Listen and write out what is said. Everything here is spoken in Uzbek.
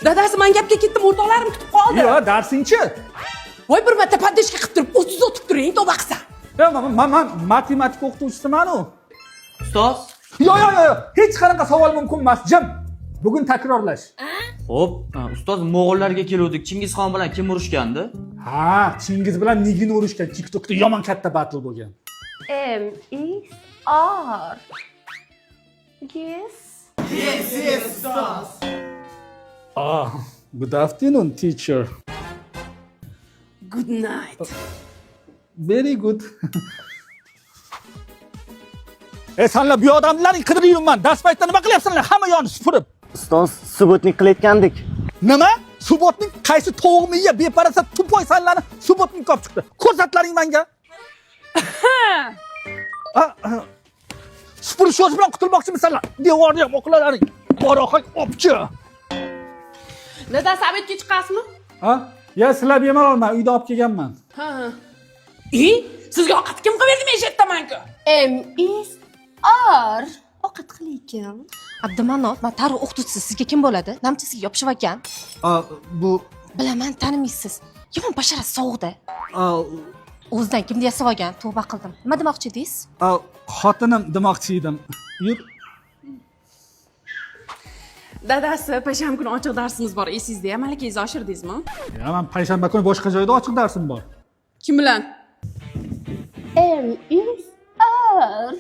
Dadasi men gapga ketdim, o'rtoqlarim kutib qoldi. Yo'q, darsingchi? Voy bir marta paddeshka qilib turib, 30 o'tib turing, tavba qilsa. Men matematika o'qituvchisiman-ku. Ustoz. Yo'q. Hech qanaqa savol mumkin emas, jim. Bugun takrorlash. Xo'p, ustoz Mo'g'ullarga keluvdik. Chingizxon bilan kim urushgandi? Ha, Chingiz bilan Nigin urushgan TikTokda yomon katta battle bo'lgan. M-I-R. Yes. Good afternoon, teacher. Good night. Very good. Senlar bu odamlarning qidirib yuribman. Dars paytida nima qilyapsizlar? Hamma yonni supurib. Ustoz, subotnik qilayotgandik. Nima? Subotning qaysi tovuqni yeb, beparasa tupoy sanlarni subotning olib chiqdi. Ko'rsatlaring menga. Supurish yo'li bilan qutulmoqchimisanlar? Devorni ham o'qilalaring. Boroqay opchi. Dadasi obedga chiqasizmi? Ya sizlar bemalol, men uyda olib kelganman. Ha. Sizga ovqat kim qilib berdi, men eshitdaman-ku. M-I-R. Ovqat qilayotgan. Abdumanov, men tarix o'qituvchisi, sizga kim bo'ladi? Namchasiga yopishib olgan. Bu Bilaman, tanimaysiz. Yomon basharasi sovuqda. O'zidan kimni yasab olgan? Tavba qildim. Nima demoqchi edingiz? xotinim demoqchi edim. Yur. Dadasi, payshanba kuni ochiq darsimiz bor, esingizda, malakangizni oshirdingizmi? Ya, men payshanba kuni boshqa joyda ochiq darsim bor. Kim bilan? M-I-R.